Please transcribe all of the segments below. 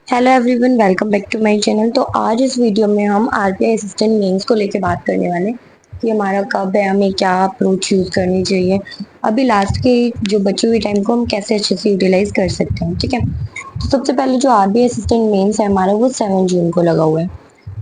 Hello everyone, welcome back to my channel. तो आज इस वीडियो में हम आरबीआई असिस्टेंट मेंस को लेकर बात करने वाले हैं कि हमारा कब है, हमें क्या अप्रोच यूज करनी चाहिए, अभी लास्ट के जो बचे हुए टाइम को हम कैसे अच्छे से यूटिलाइज कर सकते हैं। ठीक है, तो सबसे पहले जो आरबीआई असिस्टेंट मेंस है हमारा, वो 7 जून को लगा हुआ है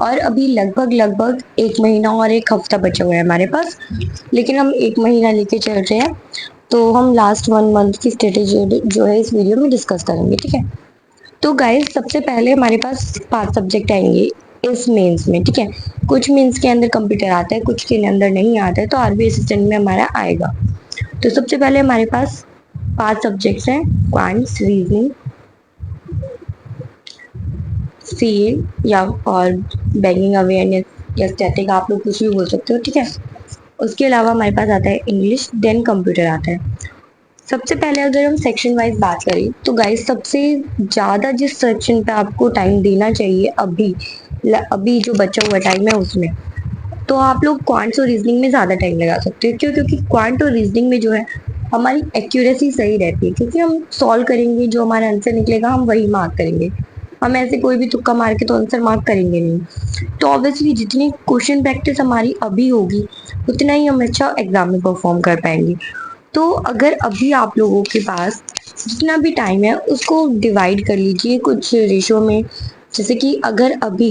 और अभी लगभग लगभग 1 महीना और 1 हफ्ता बचा हुआ है हमारे पास। लेकिन हम 1 महीना लेके चल रहे हैं, तो हम लास्ट 1 मंथ की स्ट्रेटेजी जो है इस वीडियो में डिस्कस करेंगे। ठीक है, तो गाइस सबसे पहले हमारे पास 5 सब्जेक्ट आएंगे इस मेंस में। ठीक है, कुछ मेंस के अंदर कंप्यूटर आता है, कुछ के अंदर नहीं आता है, तो आरबीआई असिस्टेंट में हमारा आएगा। तो सबसे पहले हमारे पास 5 सब्जेक्ट्स हैं: क्वांट्स, रीजनिंग, सीए या और बैंकिंग अवेयरनेस या स्टैटिक, आप लोग कुछ भी बोल सकते हो। ठीक है, उसके अलावा हमारे पास आता है इंग्लिश, देन कंप्यूटर आता है। सबसे पहले अगर हम सेक्शन वाइज बात करें तो गाइस सबसे ज़्यादा जिस सेक्शन पे आपको टाइम देना चाहिए अभी जो बचा हुआ टाइम है उसमें, तो आप लोग क्वांट्स और रीजनिंग में ज़्यादा टाइम लगा सकते हो। क्यों? क्योंकि क्वांट और रीजनिंग में जो है हमारी एक्यूरेसी सही रहती है, क्योंकि हम सॉल्व करेंगे, जो हमारा आंसर निकलेगा हम वही मार्क करेंगे। हम ऐसे कोई भी तुक्का मार के तो आंसर मार्क करेंगे नहीं। तो ऑब्वियसली जितनी क्वेश्चन प्रैक्टिस हमारी अभी होगी उतना ही हम अच्छा एग्जाम में परफॉर्म कर पाएंगे। तो अगर अभी आप लोगों के पास जितना भी टाइम है उसको डिवाइड कर लीजिए कुछ रेशो में। जैसे कि अगर अभी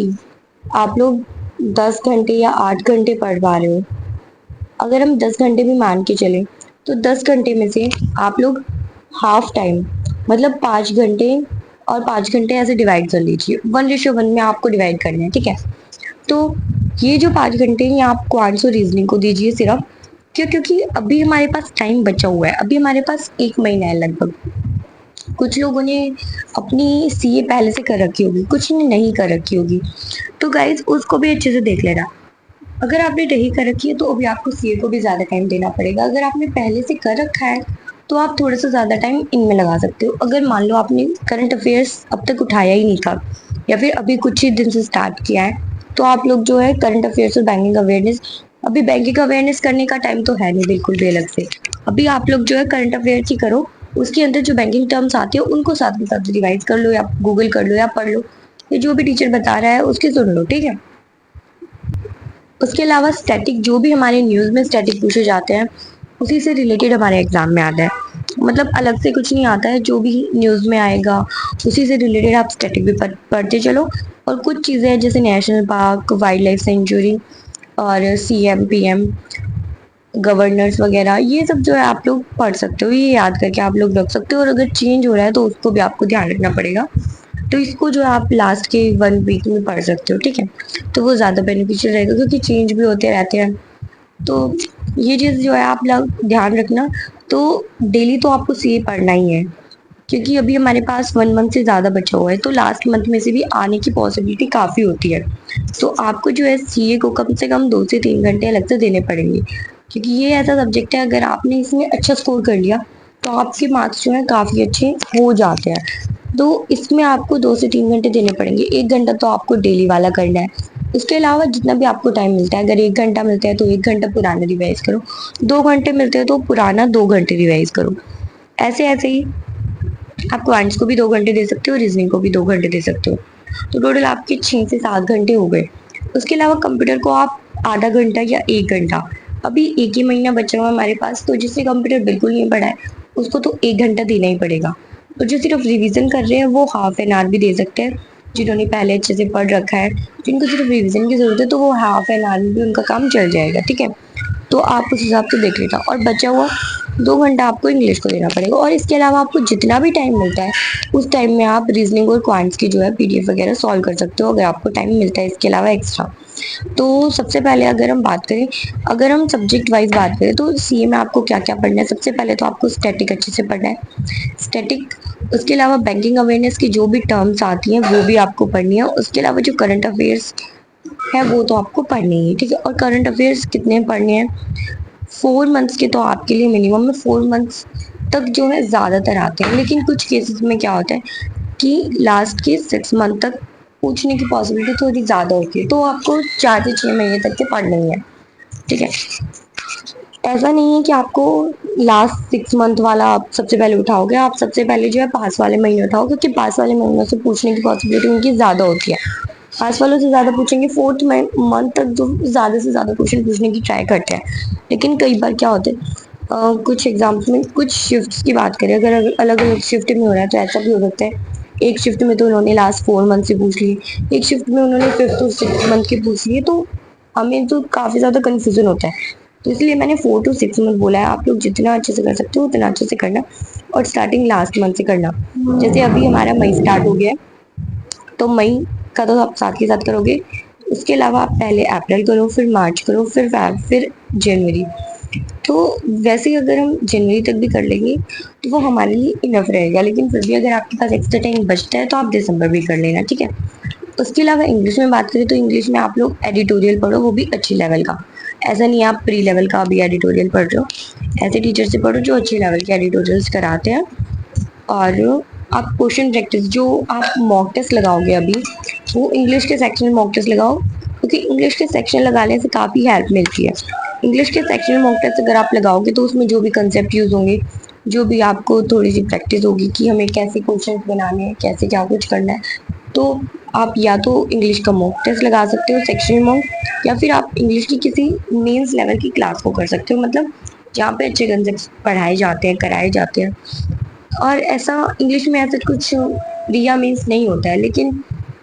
आप लोग 10 घंटे या 8 घंटे पढ़ पा रहे हो, अगर हम 10 घंटे भी मान के चले तो 10 घंटे में से आप लोग हाफ टाइम, मतलब 5 घंटे और 5 घंटे ऐसे डिवाइड कर लीजिए। 1:1 में आपको डिवाइड करना है। ठीक है, तो ये जो 5 घंटे हैं ये आप क्वांट्स और रीजनिंग को दीजिए सिर्फ। क्यों? क्योंकि अभी हमारे पास टाइम बचा हुआ है, अभी हमारे पास 1 महीना है लगभग। कुछ लोगों ने अपनी सीए पहले से कर रखी होगी, कुछ ने नहीं कर रखी होगी, तो गाइज उसको भी अच्छे से देख लेना। अगर आपने नहीं कर रखी है तो अभी आपको सीए को भी ज़्यादा टाइम देना पड़ेगा। अगर आपने पहले से कर रखा है तो आप थोड़ा सा ज़्यादा टाइम इनमें लगा सकते हो। अगर मान लो आपने करंट अफेयर्स अब तक उठाया ही नहीं था या फिर अभी कुछ ही दिन से स्टार्ट किया है, तो आप लोग जो है करंट अफेयर्स और बैंकिंग अवेयरनेस, अभी बैंकिंग अवेयरनेस करने का टाइम तो है नहीं बिल्कुल भी अलग से। अभी आप लोग जो है करंट अफेयर्स ही करो, उसके अंदर जो बैंकिंग टर्म्स आती है उनको साथ के साथ रिवाइज कर लो या गूगल कर लो या पढ़ लो, ये जो भी टीचर बता रहा है उसकी सुन लो। ठीक है, उसके अलावा स्टैटिक, जो भी हमारे न्यूज़ में स्टैटिक पूछे जाते हैं उसी से रिलेटेड हमारे एग्जाम में आता है। मतलब अलग से कुछ नहीं आता है, जो भी न्यूज़ में आएगा उसी से रिलेटेड आप स्टैटिक भी पढ़ते चलो। और कुछ चीज़ें हैं जैसे national park, wild life sanctuary और सीएम पीएम, गवर्नर्स वगैरह, ये सब जो है आप लोग पढ़ सकते हो, ये याद करके आप लोग रख सकते हो। और अगर चेंज हो रहा है तो उसको भी आपको ध्यान रखना पड़ेगा, तो इसको जो है आप लास्ट के 1 वीक में पढ़ सकते हो। ठीक है, तो वो ज़्यादा बेनिफिशियल रहेगा क्योंकि चेंज भी होते रहते हैं। तो ये चीज़ जो है आप लोग ध्यान रखना। तो डेली तो आपको सीए पढ़ना ही है, क्योंकि अभी हमारे पास 1 मंथ से ज़्यादा बचा हुआ है, तो लास्ट मंथ में से भी आने की पॉसिबिलिटी काफ़ी होती है। तो आपको जो है सीए को कम से कम 2 से 3 घंटे अलग से देने पड़ेंगे, क्योंकि ये ऐसा सब्जेक्ट है अगर आपने इसमें अच्छा स्कोर कर लिया तो आपके मार्क्स जो है काफ़ी अच्छे हो जाते हैं। तो इसमें आपको 2 से 3 घंटे देने पड़ेंगे। 1 घंटा तो आपको डेली वाला करना है। उसके अलावा जितना भी आपको टाइम मिलता है, अगर 1 घंटा मिलता है तो 1 घंटा पुराना रिवाइज करो, 2 घंटे मिलते हैं तो पुराना 2 घंटे रिवाइज करो। ऐसे ऐसे ही आप क्वांट्स को भी 2 घंटे दे सकते हो, रीजनिंग को भी 2 घंटे दे सकते हो। तो टोटल आपके 6 से 7 घंटे हो गए। उसके अलावा कंप्यूटर को आप आधा घंटा या 1 घंटा, अभी एक ही महीना बचा हुआ है हमारे पास, तो जिससे कंप्यूटर बिल्कुल नहीं पढ़ा है उसको तो 1 घंटा देना ही पड़ेगा। और जो सिर्फ रिवीजन कर रहे हैं वो हाफ एन आवर भी दे सकते हैं, जिन्होंने पहले अच्छे से पढ़ रखा है। जिनको सिर्फ रिवीजन की जरूरत है तो वो हाफ एन आवर में भी उनका काम चल जाएगा। ठीक है, तो आप उस हिसाब से देख लेना। और बचा हुआ 2 घंटा आपको इंग्लिश को देना पड़ेगा। और इसके अलावा आपको जितना भी टाइम मिलता है उस टाइम में आप रीजनिंग और क्वांट्स की जो है पीडीएफ वगैरह सॉल्व कर सकते हो, अगर आपको टाइम मिलता है इसके अलावा एक्स्ट्रा। तो सबसे पहले अगर हम बात करें, अगर हम सब्जेक्ट वाइज बात करें तो सीए में आपको क्या क्या पढ़ना है। सबसे पहले तो आपको स्टैटिक अच्छे से पढ़ना है, स्टैटिक। उसके अलावा बैंकिंग अवेयरनेस की जो भी टर्म्स आती हैं वो भी आपको पढ़नी है। उसके अलावा जो करंट अफेयर्स है वो तो आपको पढ़नी है। ठीक है, और करंट अफेयर्स कितने पढ़ने हैं? 4 मंथ्स के तो आपके लिए मिनिमम में 4 मंथ्स तक जो है ज़्यादातर आते हैं, लेकिन कुछ केसेस में क्या होता है कि लास्ट के 6 मंथ तक पूछने की पॉसिबिलिटी थोड़ी ज़्यादा होती है, तो आपको 4 से 6 महीने तक के पढ़ने ही है। ठीक है, ऐसा नहीं है कि आपको लास्ट 6 मंथ वाला आप सबसे पहले उठाओगे, आप सबसे पहले जो है पास वाले महीने उठाओ, क्योंकि पास वाले महीनों से पूछने की पॉसिबिलिटी उनकी ज़्यादा होती है। पास वालों से ज़्यादा पूछेंगे, फोर्थ मंथ तक जो ज़्यादा से ज़्यादा क्वेश्चन पूछने की ट्राई करते हैं। लेकिन कई बार क्या होता है, कुछ एग्जाम्स में कुछ शिफ्ट्स की बात करें, अगर अलग अलग शिफ्ट में हो रहा है तो ऐसा भी हो सकता है एक शिफ्ट में तो उन्होंने लास्ट 4 मंथ से पूछ ली, एक शिफ्ट में उन्होंने 5th और 6th मंथ की पूछ ली, तो हमें तो काफ़ी ज़्यादा कन्फ्यूजन होता है। तो इसलिए मैंने 4 to 6 मंथ बोला है। आप लोग जितना अच्छे से कर सकते हो उतना अच्छे से करना, और स्टार्टिंग लास्ट मंथ से करना। जैसे अभी हमारा मई स्टार्ट हो गया है, तो मई का तो आप साथ के साथ करोगे, उसके अलावा आप पहले अप्रैल करो, फिर मार्च करो, फिर फैब, फिर जनवरी। तो वैसे ही अगर हम जनवरी तक भी कर लेंगे तो वो हमारे लिए इनफ रहेगा, लेकिन फिर भी अगर आपके पास एक्स्ट्रा टाइम बचता है तो आप दिसंबर भी कर लेना, ठीक है। उसके अलावा इंग्लिश में बात करें तो इंग्लिश में आप लोग एडिटोरियल पढ़ो, वो भी अच्छी लेवल का। ऐसा नहीं है आप प्री लेवल का भी एडिटोरियल पढ़ रहे हो, ऐसे टीचर से पढ़ो जो अच्छे लेवल के एडिटोरियल्स कराते हैं। और आप क्वेश्चन प्रैक्टिस जो आप मॉक टेस्ट लगाओगे अभी, वो इंग्लिश के सेक्शन में मॉक टेस्ट लगाओ, क्योंकि इंग्लिश के सेक्शन लगाने से काफ़ी हेल्प मिलती है। इंग्लिश के सेक्शन में मॉक टेस्ट अगर आप लगाओगे तो उसमें जो भी कंसेप्ट यूज़ होंगे, जो भी आपको थोड़ी सी प्रैक्टिस होगी कि हमें कैसे क्वेश्चन बनाने हैं, कैसे क्या कुछ करना है, तो आप या तो इंग्लिश का मॉक टेस्ट लगा सकते हो सेक्शन मॉक, या फिर आप इंग्लिश की किसी मेंस लेवल की क्लास को कर सकते हो, मतलब जहाँ पे अच्छे कंसेप्ट पढ़ाए जाते हैं, कराए जाते हैं। और ऐसा इंग्लिश में ऐसा कुछ प्री या मीन्स नहीं होता है, लेकिन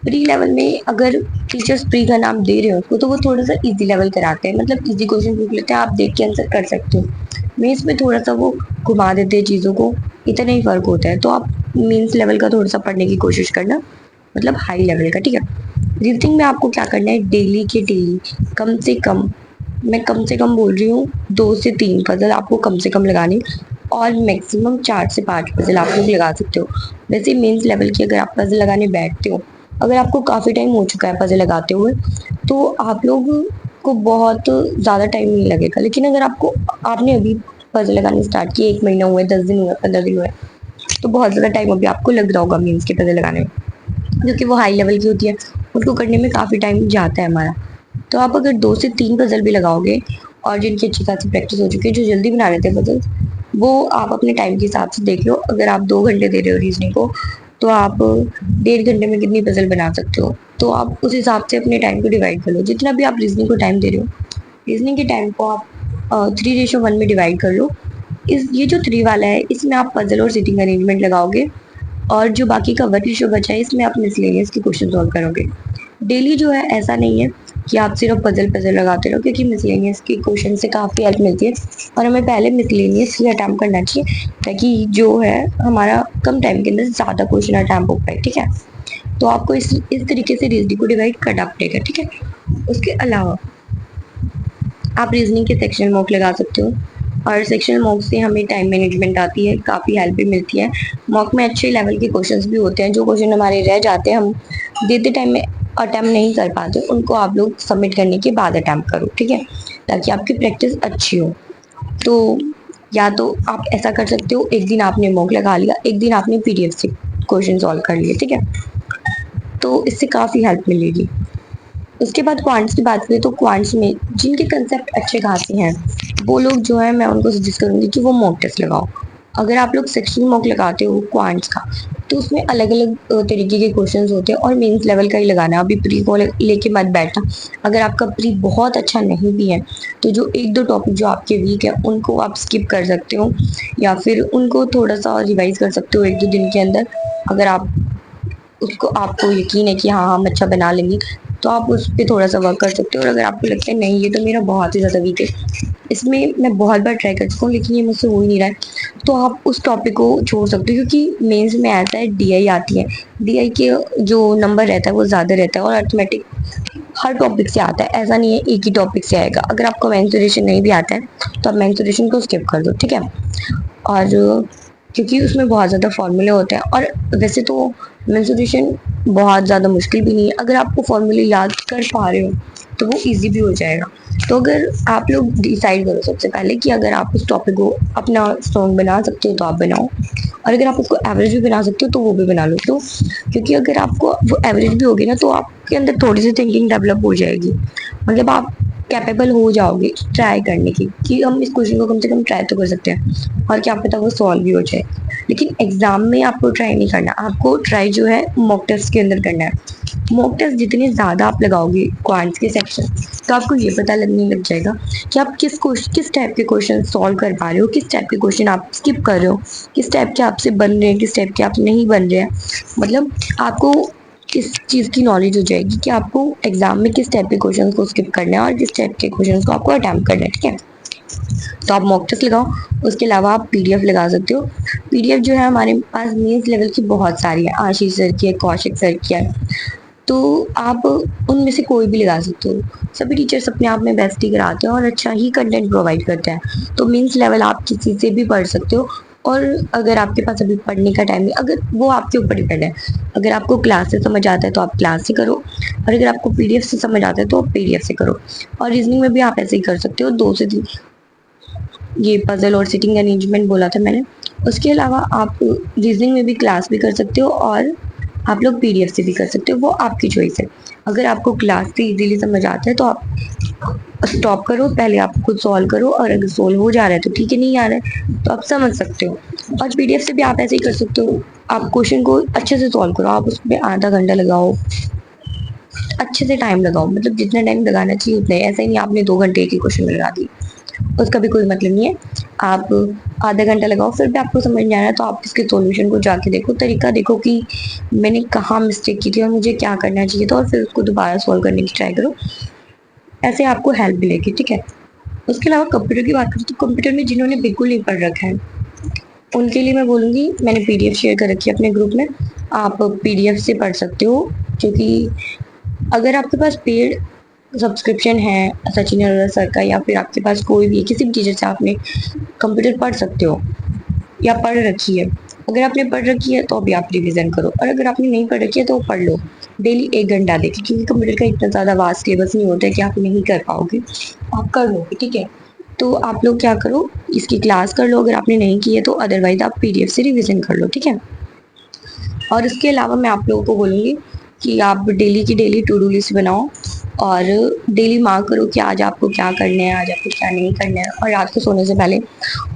प्री लेवल में अगर टीचर्स प्री का नाम दे रहे हो उसको, तो वो थोड़ा सा इजी लेवल कराते हैं, मतलब इजी क्वेश्चन पूछ लेते हैं, आप देख के आंसर कर सकते हो। मीन्स में थोड़ा सा वो घुमा देते हैं चीज़ों को, इतना ही फ़र्क होता है। तो आप मीन्स लेवल का थोड़ा सा पढ़ने की कोशिश करना, मतलब हाई लेवल का, ठीक है। रीजनिंग में आपको क्या करना है, डेली के डेली कम से कम, मैं कम से कम बोल रही हूँ, 2 से 3 पजल आपको कम से कम लगानी, और मैक्सिमम 4 से 5 पजल आप लोग लगा सकते हो। वैसे मेंस लेवल की अगर आप पजल लगाने बैठते हो, अगर आपको काफ़ी टाइम हो चुका है पजल लगाते हुए, तो आप लोग को बहुत ज़्यादा टाइम नहीं लगेगा। लेकिन अगर आपको आपने अभी पजल लगाने स्टार्ट किए, 1 महीना हुआ है, 10 दिन हुआ है, 15 दिन हुआ है, तो बहुत ज़्यादा टाइम अभी आपको लग रहा होगा मीन्स के पजल लगाने में, क्योंकि वो हाई लेवल की होती है, उनको करने में काफ़ी टाइम जाता है हमारा। तो आप अगर 2 से 3 पजल भी लगाओगे, और जिनकी अच्छी खासी प्रैक्टिस हो चुकी है, जो जल्दी बना लेते हैं पजल, वो आप अपने टाइम के हिसाब से देख लो। अगर आप 2 घंटे दे रहे हो रीजनिंग को, तो आप 1.5 घंटे में कितनी पजल बना सकते हो, तो आप उस हिसाब से अपने टाइम को डिवाइड कर लो। जितना भी आप रीजनिंग को टाइम दे रहे हो, रीजनिंग के टाइम को आप 3:1 में डिवाइड कर लो। इस ये जो 3 वाला है, इसमें आप पजल और सिटिंग अरेंजमेंट लगाओगे, और जो बाकी का 1 बचा है, इसमें आप मिसलेनियस के क्वेश्चन सॉल्व करोगे। डेली जो है ऐसा नहीं है कि आप सिर्फ पजल पजल लगाते रहो, क्योंकि मिसलेनियस के क्वेश्चन से काफ़ी हेल्प मिलती है, और हमें पहले मिसलेनियस ही अटैम्प्ट करना चाहिए, ताकि जो है हमारा कम टाइम के अंदर ज़्यादा क्वेश्चन अटैम्प्ट हो पाए, ठीक है। तो आपको इस तरीके से रीजनिंग को डिवाइड करना पड़ेगा, ठीक है। उसके अलावा आप रीजनिंग के सेक्शन मॉक लगा सकते हो, और सेक्शन मॉक से हमें टाइम मैनेजमेंट आती है, काफ़ी हेल्प भी मिलती है। मॉक में अच्छे लेवल के क्वेश्चंस भी होते हैं, जो क्वेश्चन हमारे रह जाते हैं, हम देते टाइम में अटैम्प्ट नहीं कर पाते, उनको आप लोग सबमिट करने के बाद अटैम्प्ट करो, ठीक है, ताकि आपकी प्रैक्टिस अच्छी हो। तो या तो आप ऐसा कर सकते हो, एक दिन आपने मॉक लगा लिया, एक दिन आपने पीडीएफ से क्वेश्चन सॉल्व कर लिए, ठीक है, तो इससे काफ़ी हेल्प मिलेगी। उसके बाद क्वांट्स की बात करें तो क्वांट्स में जिनके कंसेप्ट अच्छे खासे हैं, वो लोग जो है, मैं उनको सजेस्ट करूँगी कि वो मॉक टेस्ट लगाओ। अगर आप लोग सेक्शन मॉक लगाते हो क्वांट्स का, तो उसमें अलग अलग तरीके के क्वेश्चंस होते हैं, और मेंस लेवल का ही लगाना, अभी प्री को लेके मत बैठना। अगर आपका प्री बहुत अच्छा नहीं भी है, तो जो 1-2 टॉपिक जो आपके वीक है, उनको आप स्किप कर सकते हो, या फिर उनको थोड़ा सा रिवाइज कर सकते हो 1-2 दिन के अंदर। अगर आप उसको, आपको यकीन है कि हाँ हम अच्छा बना लेंगे, तो आप उस पर थोड़ा सा वर्क कर सकते हो। और अगर आपको लगता है नहीं ये तो मेरा बहुत ही ज़्यादा वीक है, इसमें मैं बहुत बार ट्राई कर चुका हूँ लेकिन ये मुझसे हो ही नहीं रहा है, तो आप उस टॉपिक को छोड़ सकते हो, क्योंकि मेंस में आता है डीआई आती है, डीआई के जो नंबर रहता है वो ज़्यादा रहता है, और अर्थमेटिक हर टॉपिक से आता है, ऐसा नहीं है एक ही टॉपिक से आएगा। अगर आपको मेंसुरेशन नहीं भी आता है, तो आप मेंसुरेशन को स्किप कर दो, ठीक है। और क्योंकि उसमें बहुत ज़्यादा फॉर्मूले होते हैं, और वैसे तो मेंसुरेशन बहुत ज़्यादा मुश्किल भी नहीं है, अगर आपको फॉर्मूले याद कर पा रहे हो तो वो इजी भी हो जाएगा। तो अगर आप लोग डिसाइड करो सबसे पहले कि अगर आप उस टॉपिक को अपना स्ट्रॉन्ग बना सकते हो तो आप बनाओ, और अगर आप उसको एवरेज भी बना सकते हो तो वो भी बना लो। तो क्योंकि अगर आपको वो एवरेज भी होगी ना, तो आपके अंदर थोड़ी सी थिंकिंग डेवलप हो जाएगी, मतलब आप कैपेबल हो जाओगे ट्राई करने की कि हम इस क्वेश्चन को कम से कम ट्राई तो कर सकते हैं और क्या पता वो सॉल्व भी हो जाए। लेकिन एग्जाम में आपको ट्राई नहीं करना, आपको ट्राई जो है मॉक टेस्ट के अंदर करना है। मॉक टेस्ट जितने ज़्यादा आप लगाओगे क्वांट्स के सेक्शन, तो आपको ये पता लगने लग जाएगा कि आप किस टाइप के क्वेश्चन सॉल्व कर पा रहे हो, किस टाइप के क्वेश्चन आप स्किप कर रहे हो, किस टाइप के आपसे बन रहे हैं, किस टाइप के आप नहीं बन रहे हैं। मतलब आपको इस चीज़ की नॉलेज हो जाएगी कि आपको एग्जाम में किस टाइप के क्वेश्चंस को स्किप करना है और किस टाइप के क्वेश्चंस को आपको अटेम्प्ट करना है। ठीक है, तो आप मॉक टेस्ट लगाओ, उसके अलावा आप पीडीएफ लगा सकते हो। पीडीएफ जो है हमारे पास मेंस लेवल की बहुत सारी है, आशीष सर की है, कौशिक सर की है, तो आप उनमें से कोई भी लगा सकते हो। सभी टीचर्स अपने आप में बेस्ट ही कराते हैं और अच्छा ही कंटेंट प्रोवाइड करते हैं। तो मेंस लेवल आप किसी से भी पढ़ सकते हो। और अगर आपके पास अभी पढ़ने का टाइम है, अगर वो आपके ऊपर डिपेंड है, अगर आपको क्लास से समझ आता है तो आप क्लास से करो, और अगर आपको पीडीएफ से समझ आता है तो आप पीडीएफ से करो। और रीजनिंग में भी आप ऐसे ही कर सकते हो, 2 से 3 ये पजल और सिटिंग अरेंजमेंट बोला था मैंने। उसके अलावा आप रीजनिंग में भी क्लास भी कर सकते हो और आप लोग पीडीएफ से भी कर सकते हो, वो आपकी चॉइस है। अगर आपको क्लास से इजीली समझ आता है तो आप स्टॉप करो, पहले आप खुद सॉल्व करो, और अगर सॉल्व हो जा रहा है तो ठीक है, नहीं आ रहा है तो आप समझ सकते हो। और पीडीएफ से भी आप ऐसे ही कर सकते हो, आप क्वेश्चन को अच्छे से सॉल्व करो, आप उसमें आधा घंटा लगाओ, अच्छे से टाइम लगाओ, मतलब जितना टाइम लगाना चाहिए उतना ही। ऐसा ही नहीं आपने 2 घंटे एक ही क्वेश्चन में लगा दी, उसका भी कोई मतलब नहीं है। आप आधा घंटा लगाओ, फिर भी आपको समझ नहीं आ रहा है तो आप इसके सॉल्यूशन को जाके देखो, तरीका देखो कि मैंने कहाँ मिस्टेक की थी और मुझे क्या करना चाहिए था, और फिर उसको दोबारा सॉल्व करने की ट्राई करो। ऐसे आपको हेल्प मिलेगी। ठीक है, उसके अलावा कंप्यूटर की बात करें तो कंप्यूटर में जिन्होंने बिल्कुल नहीं पढ़ रखा है उनके लिए मैं बोलूँगी, मैंने पीडीएफ शेयर कर रखी है अपने ग्रुप में, आप पीडीएफ से पढ़ सकते हो। क्योंकि अगर आपके पास पेड सब्सक्रिप्शन है सचिन अरोड़ा सर का, या फिर आपके पास कोई भी किसी भी टीचर से आपने कंप्यूटर पढ़ सकते हो या पढ़ रखी है। अगर आपने पढ़ रखी है तो अभी आप रिवीजन करो, और अगर आपने नहीं पढ़ रखी है तो पढ़ लो, डेली 1 घंटा देखिए, क्योंकि कंप्यूटर का इतना ज़्यादा वास्ट सिलेबस नहीं होता है कि आप नहीं कर पाओगे, आप कर लोगे। ठीक है, तो आप लोग क्या करो, इसकी क्लास कर लो अगर आपने नहीं की है तो, अदरवाइज आप पीडीएफ से रिवीजन कर लो। ठीक है, और इसके अलावा मैं आप लोगों को बोलूँगी कि आप डेली की डेली टू डू लिस्ट बनाओ और डेली मार्क करो कि आज आपको क्या करना है, आज आपको क्या नहीं करना है, और रात को सोने से पहले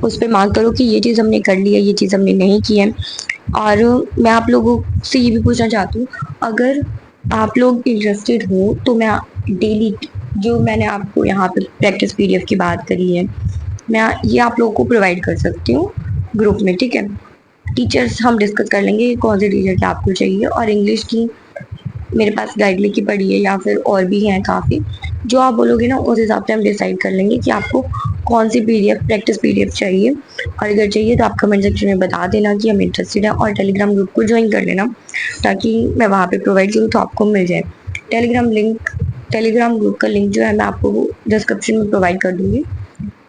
उस पर मार्क करो कि ये चीज़ हमने कर ली है, ये चीज़ हमने नहीं की है। और मैं आप लोगों से ये भी पूछना चाहती हूँ, अगर आप लोग इंटरेस्टेड हो तो मैं डेली जो मैंने आपको यहाँ पे प्रैक्टिस पीडीएफ की बात करी है, मैं ये आप लोगों को प्रोवाइड कर सकती हूँ ग्रुप में। ठीक है, टीचर्स हम डिस्कस कर लेंगे कौन से टीचर क्या आपको चाहिए, और इंग्लिश की मेरे पास गाइड लिखी पड़ी है या फिर और भी हैं काफ़ी, जो आप बोलोगे ना उस हिसाब से हम डिसाइड कर लेंगे कि आपको कौन सी पीडीएफ प्रैक्टिस पीडीएफ चाहिए। और अगर चाहिए तो आप कमेंट सेक्शन में बता देना कि हम इंटरेस्टेड हैं, और टेलीग्राम ग्रुप को ज्वाइन कर लेना ताकि मैं वहाँ पे प्रोवाइड करूँ तो आपको मिल जाए। टेलीग्राम ग्रुप का लिंक जो है मैं आपको डिस्क्रिप्शन में प्रोवाइड कर दूँगी,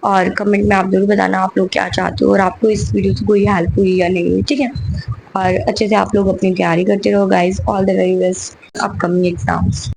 और कमेंट में आप जरूर बताना आप लोग क्या चाहते हो और आपको इस वीडियो से कोई हेल्प हुई या नहीं हुई। ठीक है, और अच्छे से आप लोग अपनी तैयारी करते रहो guys. All the very best upcoming exams.